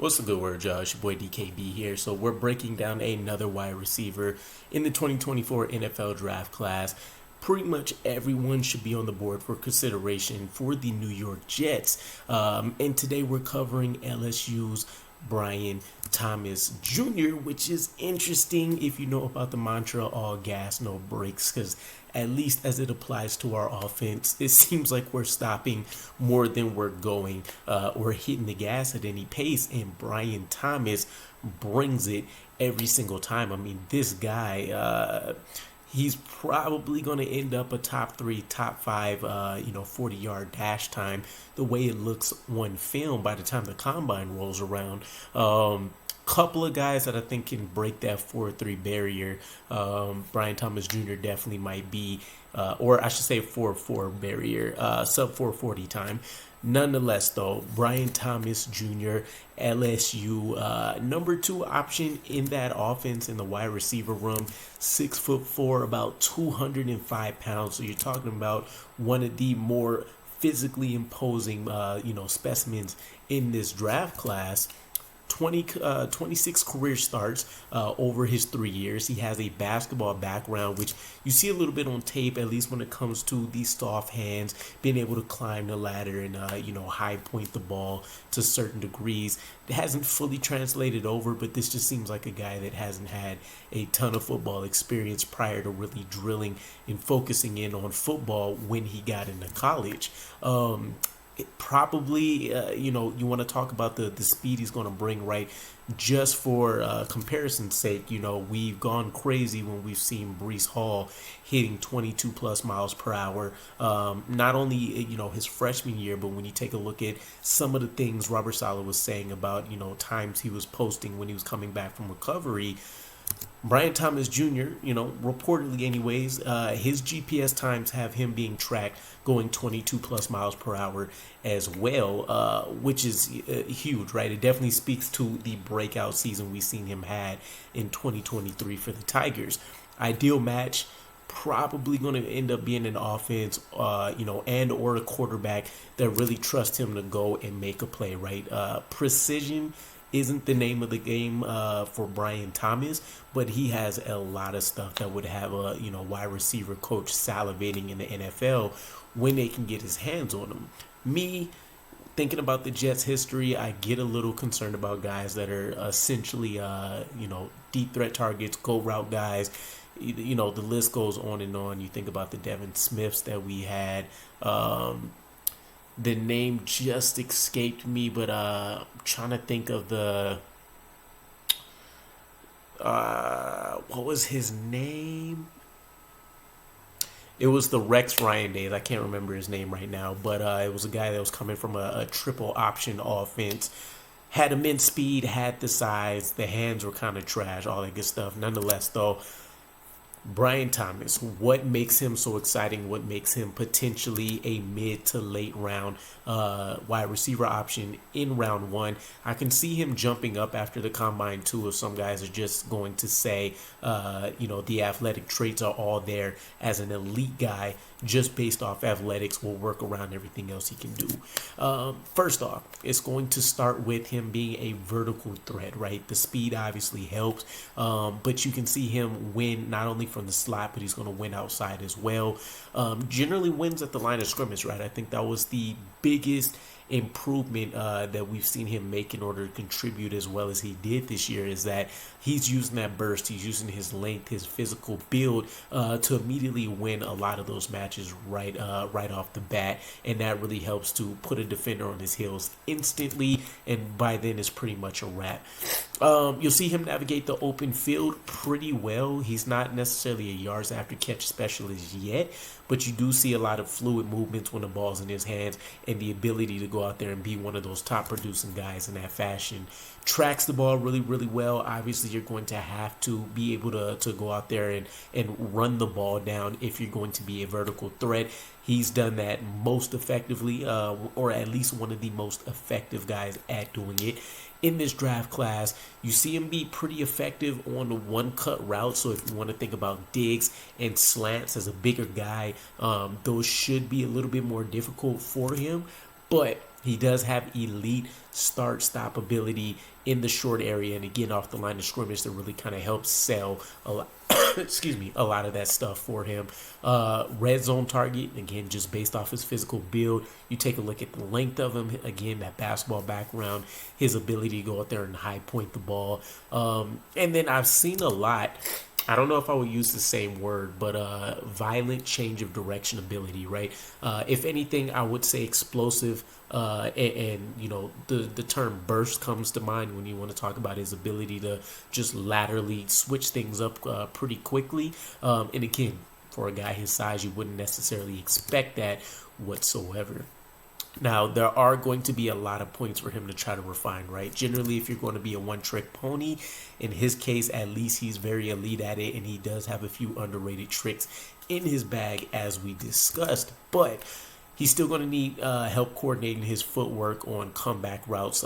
What's the good word, y'all? It's your boy DKB here. So we're breaking down another wide receiver in the 2024 NFL draft class. Pretty much everyone should be on the board for consideration for the New York Jets. And today we're covering LSU's Brian Thomas Jr., which is interesting if you know about the mantra all gas, no brakes, because at least as it applies to our offense, it seems like we're stopping more than we're going. We're hitting the gas at any pace, and Brian Thomas brings it every single time. I mean, this guy, he's probably going to end up a top 3, top 5, 40-yard dash time the way it looks on film by the time the combine rolls around. Couple of guys that I think can break that 4.3 barrier. Brian Thomas Jr. definitely might be, or I should say 4.4 barrier, sub 4.40 time. Nonetheless, though, Brian Thomas Jr., LSU, number 2 option in that offense in the wide receiver room, 6'4", about 205 pounds. So you're talking about one of the more physically imposing, specimens in this draft class. 26 career starts over his 3 years. He has a basketball background, which you see a little bit on tape, at least when it comes to the soft hands, being able to climb the ladder and, high point the ball to certain degrees. It hasn't fully translated over, but this just seems like a guy that hasn't had a ton of football experience prior to really drilling and focusing in on football when he got into college. Probably, you want to talk about the speed he's going to bring, right? Just for comparison's sake, we've gone crazy when we've seen Breece Hall hitting 22 plus miles per hour. Not only, his freshman year, but when you take a look at some of the things Robert Saleh was saying about, times he was posting when he was coming back from recovery. Brian Thomas Jr., reportedly anyways, his GPS times have him being tracked going 22 plus miles per hour as well, which is huge, right? It definitely speaks to the breakout season we've seen him had in 2023 for the Tigers. Ideal match, probably going to end up being an offense, and or a quarterback that really trusts him to go and make a play, right? Precision isn't the name of the game for Brian Thomas, but he has a lot of stuff that would have a wide receiver coach salivating in the NFL when they can get his hands on him. Me thinking about the Jets' history, I get a little concerned about guys that are essentially deep threat targets, go route guys. The list goes on and on. You think about the Devin Smiths that we had. The name just escaped me, but I'm trying to think of the what was his name? It was the Rex Ryan days. I can't remember his name right now, but it was a guy that was coming from a triple option offense. Had immense speed, had the size, the hands were kind of trash, all that good stuff. Nonetheless, though, Brian Thomas, what makes him so exciting? What makes him potentially a mid to late round wide receiver option in round 1? I can see him jumping up after the combine too, if some guys are just going to say, the athletic traits are all there as an elite guy just based off athletics. Will work around everything else he can do. First off, it's going to start with him being a vertical threat, right? The speed obviously helps, but you can see him win not only from the slot, but he's going to win outside as well. Generally wins at the line of scrimmage, right? I think that was the biggest improvement that we've seen him make in order to contribute as well as he did this year, is that he's using that burst, he's using his length, his physical build to immediately win a lot of those matches right off the bat, and that really helps to put a defender on his heels instantly, and by then it's pretty much a wrap. You'll see him navigate the open field pretty well. He's not necessarily a yards after catch specialist yet, but you do see a lot of fluid movements when the ball's in his hands, and the ability to go out there and be one of those top producing guys in that fashion. Tracks the ball really, really well. Obviously, you're going to have to be able to go out there and run the ball down if you're going to be a vertical threat. He's done that most effectively, or at least one of the most effective guys at doing it. In this draft class, you see him be pretty effective on the one-cut route. So if you want to think about digs and slants as a bigger guy, those should be a little bit more difficult for him. But He does have elite start-stop ability in the short area, and again off the line of scrimmage that really kind of helps sell a lot. Excuse me, a lot of that stuff for him. Red zone target, again, just based off his physical build. You take a look at the length of him, again, that basketball background, his ability to go out there and high point the ball. And then I've seen a lot. I don't know if I would use the same word, but violent change of direction ability, right? If anything, I would say explosive, and you know, the term burst comes to mind when you want to talk about his ability to just laterally switch things up pretty quickly. And again, for a guy his size, you wouldn't necessarily expect that whatsoever. Now, there are going to be a lot of points for him to try to refine, right? Generally, if you're going to be a one-trick pony, in his case, at least he's very elite at it, and he does have a few underrated tricks in his bag, as we discussed. But he's still going to need help coordinating his footwork on comeback routes,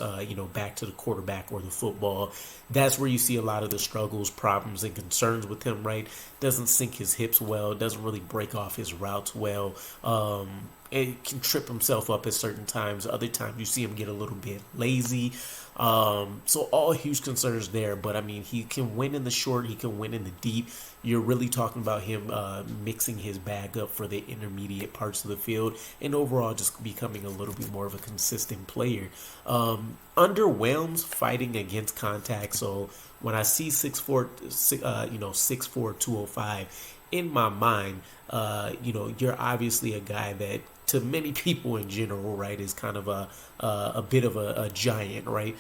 back to the quarterback or the football. That's where you see a lot of the struggles, problems, and concerns with him, right? Doesn't sink his hips well, doesn't really break off his routes well. It can trip himself up at certain times. Other times you see him get a little bit lazy. So all huge concerns there. But, I mean, he can win in the short. He can win in the deep. You're really talking about him mixing his bag up for the intermediate parts of the field and overall just becoming a little bit more of a consistent player. Underwhelms fighting against contact. So when I see 6'4", 205, in my mind, you're obviously a guy that to many people in general, right, is kind of a bit of a giant, right?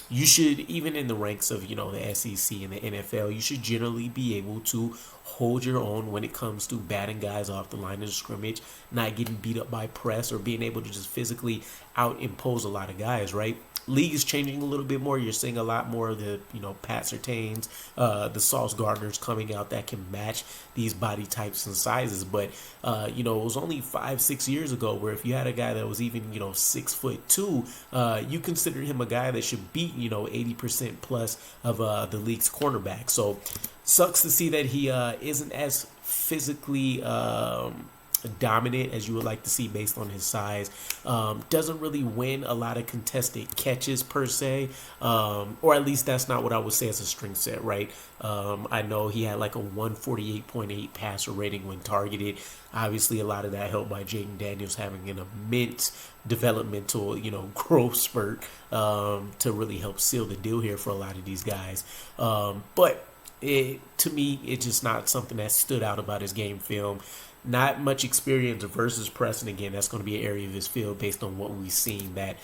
You should, even in the ranks of, the SEC and the NFL, you should generally be able to hold your own when it comes to batting guys off the line of scrimmage, not getting beat up by press or being able to just physically out-impose a lot of guys, right? League is changing a little bit more. You're seeing a lot more of the, Pat Surtains, the Sauce Gardners coming out that can match these body types and sizes. But, it was only 5-6 years ago where if you had a guy that was even, 6'2", you considered him a guy that should beat, 80% plus of the league's cornerback. So sucks to see that he isn't as physically dominant as you would like to see based on his size. Doesn't really win a lot of contested catches per se, or at least that's not what I would say as a strength set, right? I know he had like a 148.8 passer rating when targeted. Obviously, a lot of that helped by Jaden Daniels having an immense developmental, growth spurt to really help seal the deal here for a lot of these guys. But to me, it's just not something that stood out about his game film. Not much experience versus press, and again, that's going to be an area of his field based on what we've seen that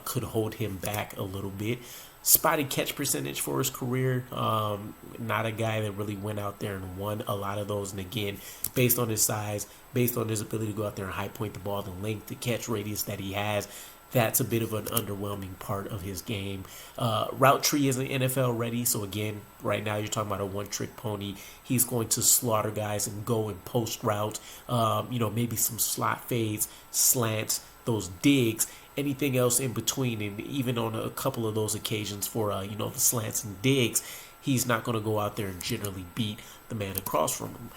could hold him back a little bit. Spotty catch percentage for his career. Not a guy that really went out there and won a lot of those. And again, based on his size, based on his ability to go out there and high point the ball, the length, the catch radius that he has, that's a bit of an underwhelming part of his game. Route tree isn't NFL ready. So again, right now you're talking about a one-trick pony. He's going to slaughter guys and go and post route. Maybe some slot fades, slants, those digs, anything else in between. And even on a couple of those occasions for, the slants and digs, he's not going to go out there and generally beat the man across from him.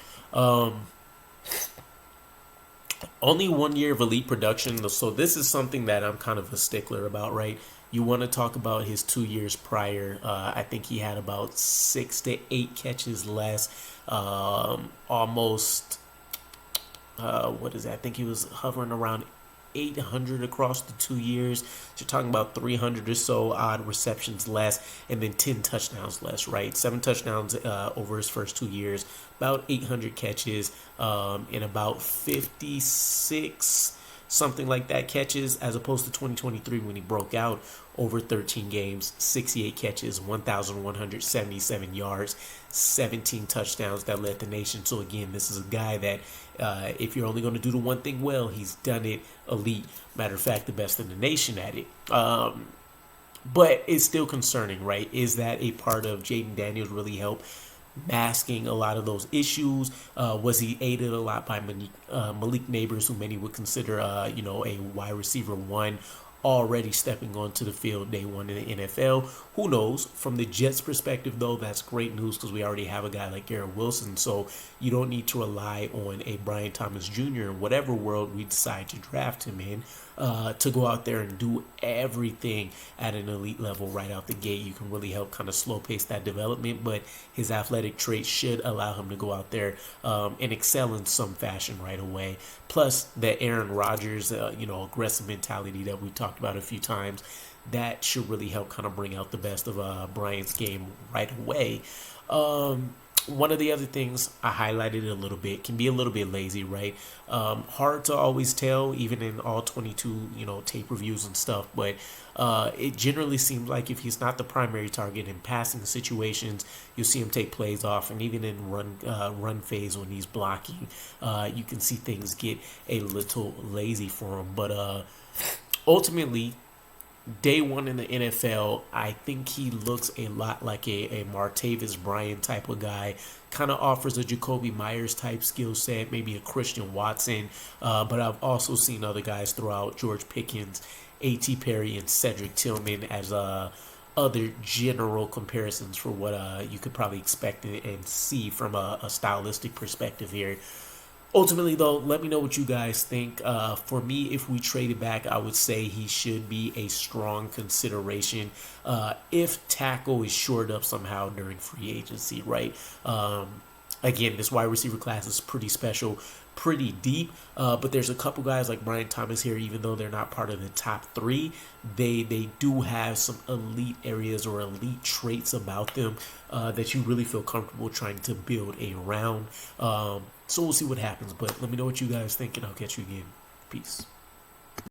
Only 1 year of elite production, so this is something that I'm kind of a stickler about, right? You want to talk about his 2 years prior. I think he had about 6 to 8 catches less. Almost, what is that? I think he was hovering around 800 across the 2 years. So you're talking about 300 or so odd receptions less, and then 10 touchdowns less, right? 7 touchdowns over his first 2 years, about 800 catches, and about 56, something like that, catches, as opposed to 2023 when he broke out over 13 games, 68 catches, 1,177 yards, 17 touchdowns that led the nation. So again, this is a guy that if you're only going to do the one thing well, he's done it elite. Matter of fact, the best in the nation at it. But it's still concerning, right? Is that a part of Jaden Daniels really help masking a lot of those issues? Was he aided a lot by Malik Neighbors, who many would consider, a wide receiver one? already stepping onto the field day one in the NFL. Who knows? From the Jets' perspective, though, that's great news because we already have a guy like Garrett Wilson, so you don't need to rely on a Brian Thomas Jr. in whatever world we decide to draft him in to go out there and do everything at an elite level right out the gate. You can really help kind of slow pace that development, but his athletic traits should allow him to go out there and excel in some fashion right away. Plus, the Aaron Rodgers, aggressive mentality that we talked about a few times, that should really help kind of bring out the best of Brian's game right away. One of the other things I highlighted a little bit can be a little bit lazy, right? Hard to always tell, even in all 22, tape reviews and stuff. But it generally seems like if he's not the primary target in passing situations, you'll see him take plays off, and even in run phase when he's blocking, you can see things get a little lazy for him. But ultimately, day one in the NFL, I think he looks a lot like a Martavis Bryant type of guy. Kind of offers a Jacoby Myers type skill set, maybe a Christian Watson. But I've also seen other guys throw out George Pickens, A.T. Perry, and Cedric Tillman as other general comparisons for what you could probably expect and see from a stylistic perspective here. Ultimately, though, let me know what you guys think. For me, if we traded back, I would say he should be a strong consideration if tackle is shored up somehow during free agency, right? Again, this wide receiver class is pretty special, pretty deep, but there's a couple guys like Brian Thomas here, even though they're not part of the top three, they do have some elite areas or elite traits about them that you really feel comfortable trying to build around. So we'll see what happens, but let me know what you guys think, and I'll catch you again. Peace.